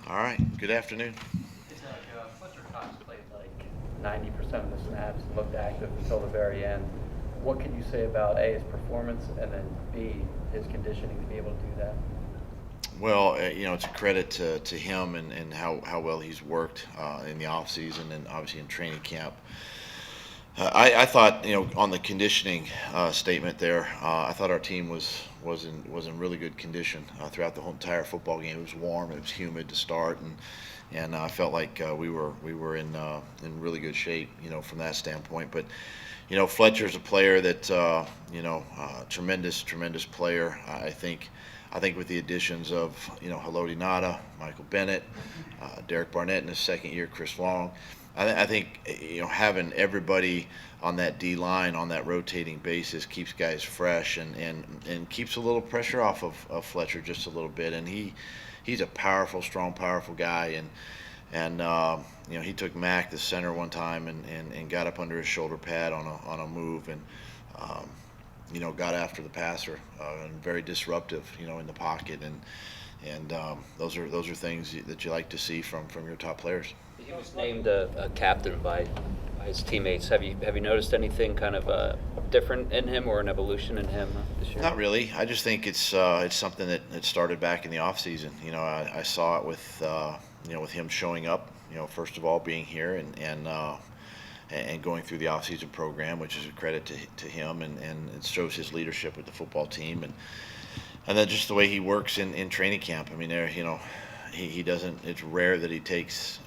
All right, good afternoon. It's Fletcher Cox played like 90% of the snaps and looked active until the very end. What can you say about A, his performance, and then B, his conditioning to be able to do that? Well, it's a credit to him and how well he's worked in the offseason and obviously in training camp. I thought, on the conditioning statement there, I thought our team was in really good condition throughout the whole entire football game. It was warm, it was humid to start, and I felt like we were in really good shape, from that standpoint. But Fletcher's a player that tremendous player. I think with the additions of Haloti Nada, Michael Bennett, Derek Barnett in his second year, Chris Long. I think having everybody on that D line on that rotating basis keeps guys fresh and keeps a little pressure off of Fletcher just a little bit. And he's a powerful, strong, powerful guy. And he took Mac, the center, one time and got up under his shoulder pad on a move and got after the passer and very disruptive, in the pocket. And those are things that you like to see from your top players. He was named a captain by his teammates. Have you noticed anything kind of different in him or an evolution in him this year? Not really. I just think it's something that started back in the off season. I saw it with him showing up. First of all being here and going through the off season program, which is a credit to him, and it shows his leadership with the football team and then just the way he works in training camp. I mean, he doesn't. It's rare that he takes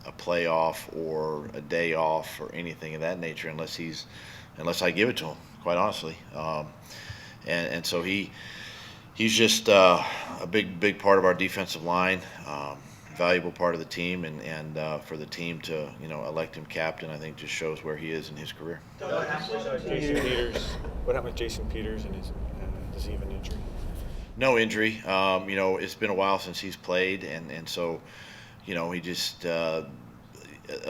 a play off or a day off or anything of that nature unless I give it to him, quite honestly. And so he's just a big part of our defensive line, valuable part of the team, and for the team to elect him captain, I think just shows where he is in his career. Jason Peters. What happened with Jason Peters and does he have an injury? No injury. It's been a while since he's played, and so he just a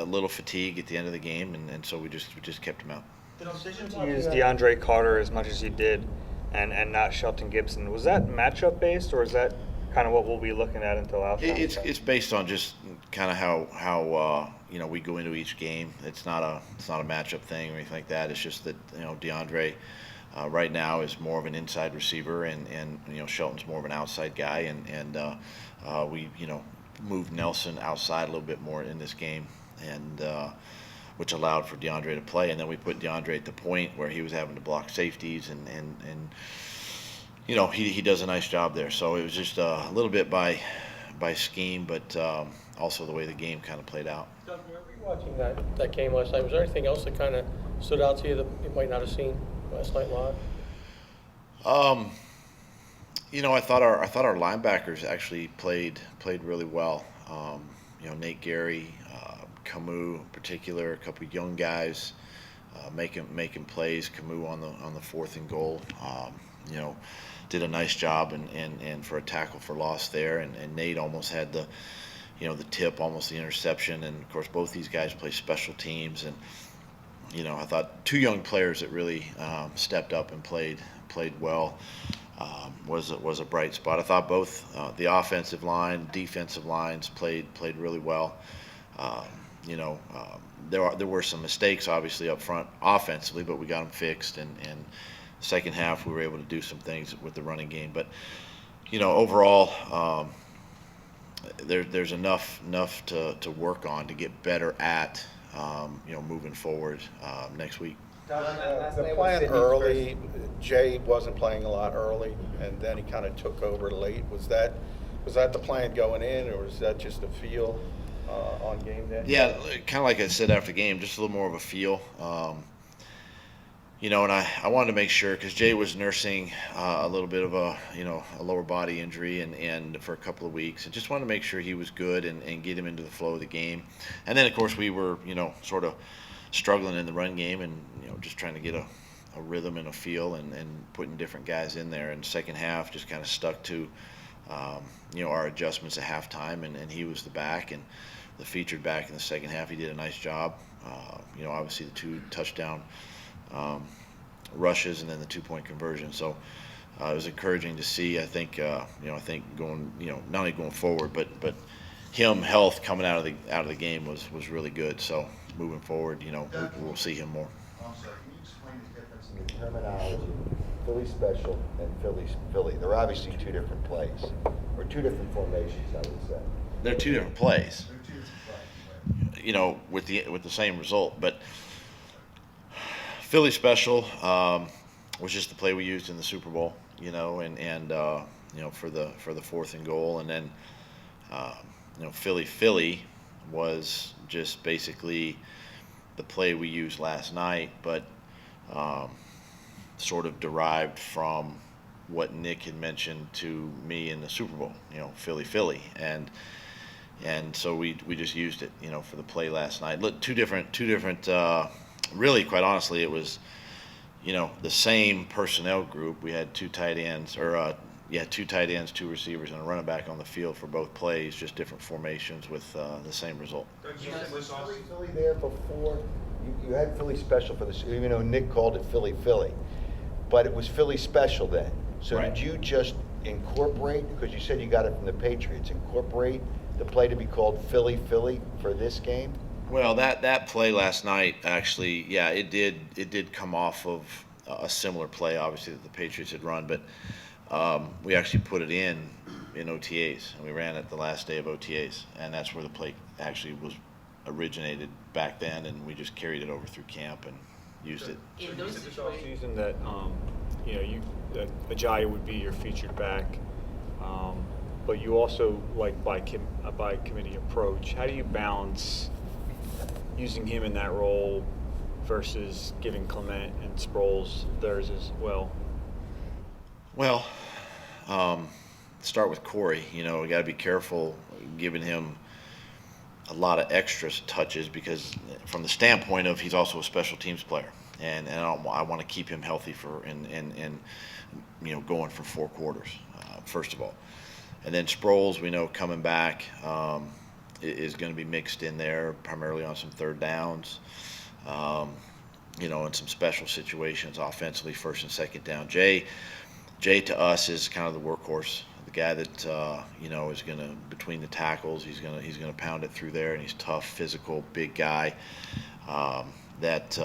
little fatigue at the end of the game, and so we just kept him out. The decision to use DeAndre Carter as much as you did and not Shelton Gibson, was that matchup based, or is that kind of what we'll be looking at until halftime? It's based on just kind of how we go into each game. It's not a matchup thing or anything like that. It's just that DeAndre right now is more of an inside receiver, and Shelton's more of an outside guy, and we moved Nelson outside a little bit more in this game, and which allowed for DeAndre to play, and then we put DeAndre at the point where he was having to block safeties, and he does a nice job there. So it was just a little bit by scheme, but also the way the game kind of played out. Doug, were you watching that game last night? Was there anything else that kind of stood out to you that you might not have seen last night live? I thought our linebackers actually played really well. Nate Gary, Camus in particular, a couple of young guys making plays. Camus on the 4th and goal, did a nice job and for a tackle for loss there. And Nate almost had the tip, almost the interception. And of course, both these guys play special teams. And I thought two young players that really stepped up and played well. Was a bright spot. I thought both the offensive line, defensive lines played really well. There were some mistakes obviously up front offensively, but we got them fixed. And second half we were able to do some things with the running game. But overall, there's enough to work on to get better at moving forward next week. The plan early, Jay wasn't playing a lot early, and then he kind of took over late. Was that the plan going in, or was that just a feel on game day? Yeah, kind of like I said after the game, just a little more of a feel. And I wanted to make sure, because Jay was nursing a little bit of a lower body injury and for a couple of weeks, and just wanted to make sure he was good and get him into the flow of the game. And then of course we were sort of struggling in the run game, and just trying to get a rhythm and a feel and putting different guys in there. And second half just kind of stuck to our adjustments at halftime, and he was the back and the featured back in the second half. He did a nice job. Obviously the 2 touchdown rushes and then the 2-point conversion. So it was encouraging to see. I think going not only going forward, but him health coming out of the game was really good. So moving forward, we'll see him more. I'm sorry, can you explain the difference in the terminology, Philly special and Philly? They're obviously two different plays, or two different formations, I would say. They're two different plays, They're two different plays, right? with the same result. But Philly special was just the play we used in the Super Bowl, and for the 4th and goal, and then Philly was just basically the play we used last night, but sort of derived from what Nick had mentioned to me in the Super Bowl, Philly, and so we just used it, for the play last night. Look, two different. Really, quite honestly, it was, the same personnel group. We had two tight ends, 2 receivers, and a running back on the field for both plays, just different formations with the same result. Was Philly there before? You had Philly special for this, even though Nick called it Philly, but it was Philly special then. So Right. Did you just incorporate, because you said you got it from the Patriots, incorporate the play to be called Philly for this game? Well, that play last night, actually, yeah, it did come off of a similar play, obviously, that the Patriots had run, but we actually put it in OTAs, and we ran it the last day of OTAs, and that's where the play actually was originated back then, and we just carried it over through camp and used it. In those season that that Ajayi would be your featured back, but you also like by committee approach. How do you balance using him in that role versus giving Clement and Sproles theirs as well? Well, start with Corey. We got to be careful giving him a lot of extra touches, because from the standpoint of he's also a special teams player, and I want to keep him healthy for and going for 4 quarters, first of all. And then Sproles, we know, coming back is going to be mixed in there primarily on some 3rd downs, in some special situations offensively, 1st and 2nd down. Jay to us is kind of the workhorse, the guy that is going to, between the tackles, he's going to pound it through there, and he's tough, physical, big guy that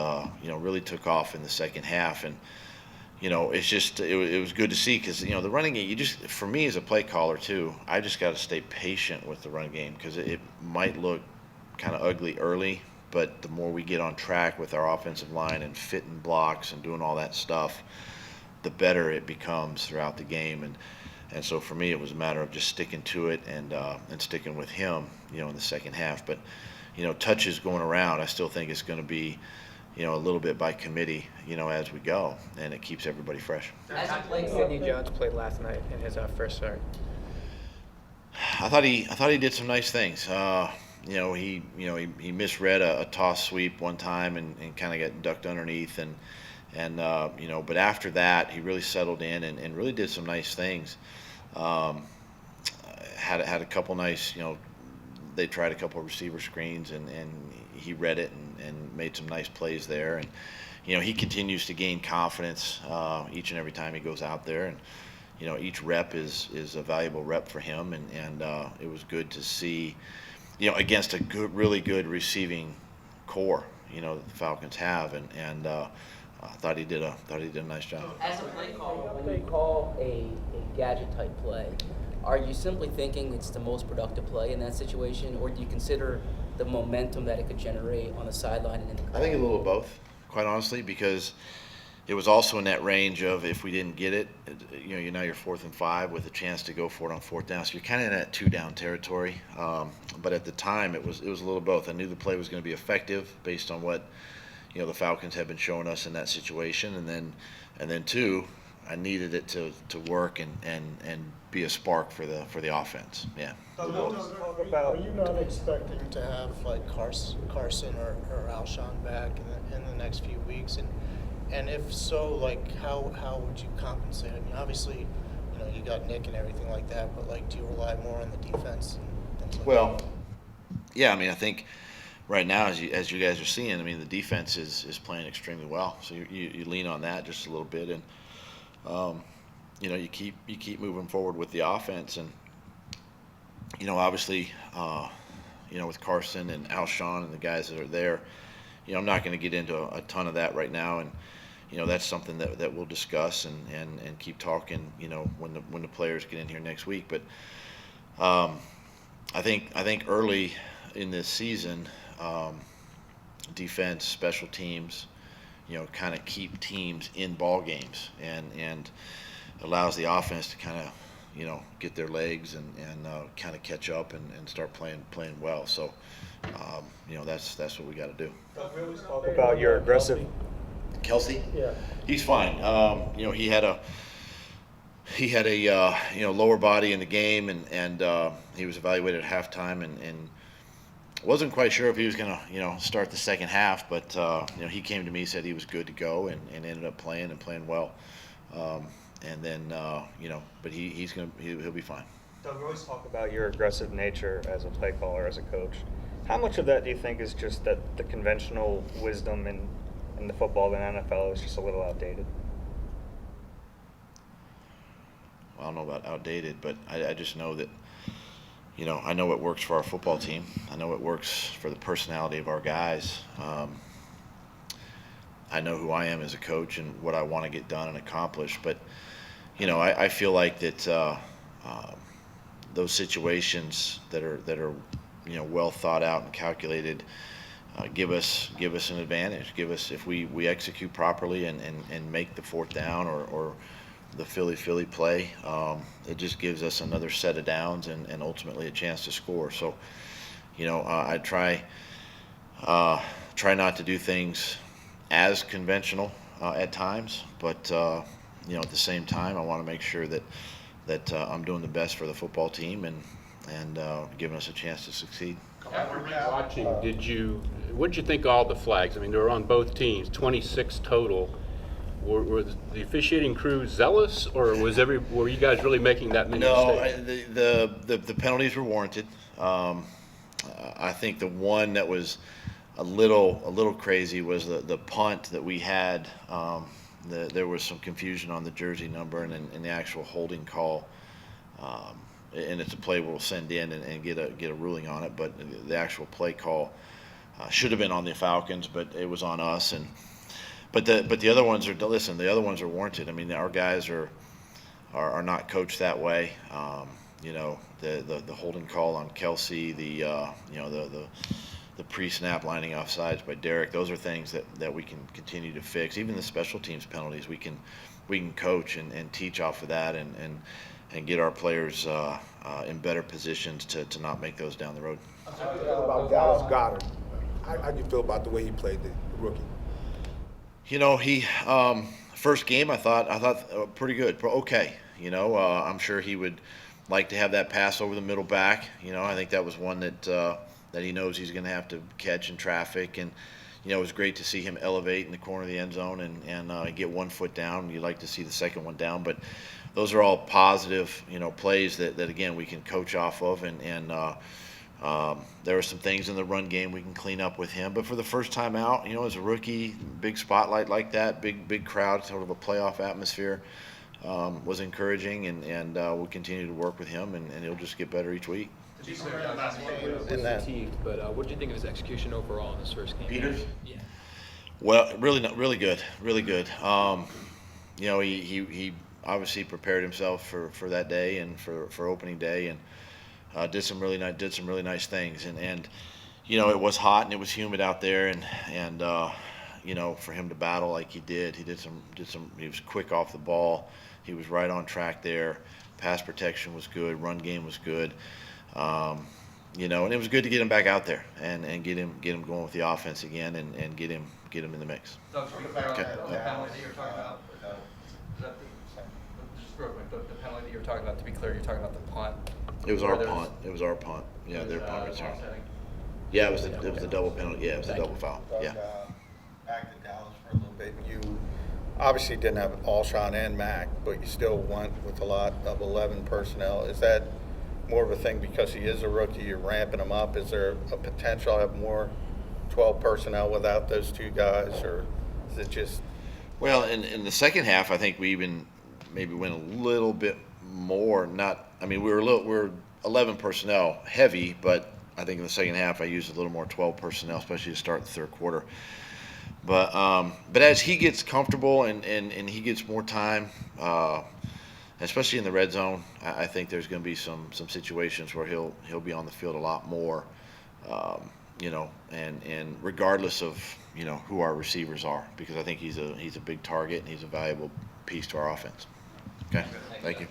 really took off in the second half. And it's just it was good to see, because the running game, for me as a play caller too, I just got to stay patient with the run game, because it might look kind of ugly early, but the more we get on track with our offensive line and fitting blocks and doing all that stuff, the better it becomes throughout the game. And so for me, it was a matter of just sticking to it and sticking with him, in the second half. But touches going around, I still think it's going to be a little bit by committee, as we go, and it keeps everybody fresh. As a play, Sidney Jones played last night in his first start. I thought he did some nice things. He misread a toss sweep one time and kind of got ducked underneath, but after that he really settled in and really did some nice things. Had a couple nice, they tried a couple of receiver screens and he read it and made some nice plays there. And he continues to gain confidence each and every time he goes out there, and each rep is a valuable rep for him, and it was good to see against a really good receiving core that the Falcons have, and I thought he did a nice job. As a play caller, when you call a gadget type play, are you simply thinking it's the most productive play in that situation, or do you consider the momentum that it could generate on the sideline and in the crowd? I think a little of both, quite honestly, because it was also in that range of, if we didn't get it, you're 4th and 5 with a chance to go for it on 4th down. So you're kind of in that 2-down territory. But at the time, it was a little of both. I knew the play was going to be effective based on what the Falcons have been showing us in that situation, and then 2, I needed it to work and be a spark for the offense. Yeah. Are you not expecting to have like Carson or Alshon back in the next few weeks? And if so, like how would you compensate? I mean, obviously, you got Nick and everything like that, but like, do you rely more on the defense and things like Well, that? yeah. I mean, I think right now, as you guys are seeing, I mean, the defense is playing extremely well. So you lean on that just a little bit, and you keep moving forward with the offense, and obviously, with Carson and Alshon and the guys that are there, I'm not going to get into a ton of that right now, and that's something that we'll discuss and keep talking, when the players get in here next week. But I think early in this season, defense, special teams, kind of keep teams in ball games and allows the offense to kind of get their legs and kind of catch up and start playing well. So that's what we got to do. Talk about your aggressive. Kelsey? Yeah. He's fine. He had a lower body in the game, and he was evaluated at halftime, and wasn't quite sure if he was going to start the second half, but he came to me, said he was good to go, and ended up playing well. And then but he'll be fine. Doug, we always talk about your aggressive nature as a play caller, as a coach. How much of that do you think is just that the conventional wisdom in the football and NFL is just a little outdated? I don't know about outdated, but I just know that, I know what works for our football team. I know what works for the personality of our guys. I know who I am as a coach and what I want to get done and accomplish. But, I feel like that those situations that are well thought out and calculated give us an advantage. If we execute properly and make the fourth down or the Philly play, it just gives us another set of downs and ultimately a chance to score. So, I try not to do things as conventional at times, but at the same time, I want to make sure that I'm doing the best for the football team and giving us a chance to succeed. Watching, what did you think of all the flags? I mean, they were on both teams, 26 total. Were the officiating crew zealous, or were you guys really making that many mistakes? No, the penalties were warranted. I think the one that was a little crazy was the punt that we had. There was some confusion on the jersey number and the actual holding call. And it's a play we'll send in and get a ruling on it. But the actual play call should have been on the Falcons, but it was on us. But the other ones are, listen, the other ones are warranted. I mean, our guys are not coached that way. The holding call on Kelsey, the pre-snap lining offsides by Derek, those are things that we can continue to fix. Even the special teams penalties, we can coach and teach off of that and get our players in better positions to not make those down the road. How do you feel about Dallas Goedert? How do you feel about the way he played the rookie? He first game I thought pretty good, okay. I'm sure he would like to have that pass over the middle back. I think that was one that he knows he's going to have to catch in traffic, and it was great to see him elevate in the corner of the end zone and get 1 foot down. You'd like to see the second one down, but those are all positive plays that again we can coach off of, and there are some things in the run game we can clean up with him. But for the first time out, as a rookie, big spotlight like that, big crowd, sort of a playoff atmosphere, was encouraging, and we'll continue to work with him, and he'll just get better each week. To be clear, was fatigued, but what did you think of his execution overall in this first game? Peters? Yeah. Well, really good. He obviously prepared himself for that day and for opening day, and did some really nice things. And it was hot and it was humid out there, and for him to battle like he did, he was quick off the ball. He was right on track there. Pass protection was good. Run game was good. And it was good to get him back out there and get him going with the offense again and get him in the mix. Doug, to be clear on the penalty that you were talking about, just real quick, the penalty that you were talking about, to be clear, you're talking about the punt. It was our punt. Yeah, their punt return. Yeah, it was the double penalty. Yeah, it was the double foul. Doug, Yeah. Back to Dallas for a little bit. You obviously didn't have Alshon and Mack, but you still went with a lot of 11 personnel. Is that more of a thing because he is a rookie, you're ramping him up? Is there a potential to have more 12 personnel without those two guys, or is it just? Well, in the second half, I think we even maybe went a little bit more. We were 11 personnel heavy, but I think in the second half I used a little more 12 personnel, especially to start the third quarter. But as he gets comfortable and he gets more time, especially in the red zone, I think there's going to be some situations where he'll be on the field a lot more, and regardless of who our receivers are, because I think he's a big target and he's a valuable piece to our offense. Okay, thank you.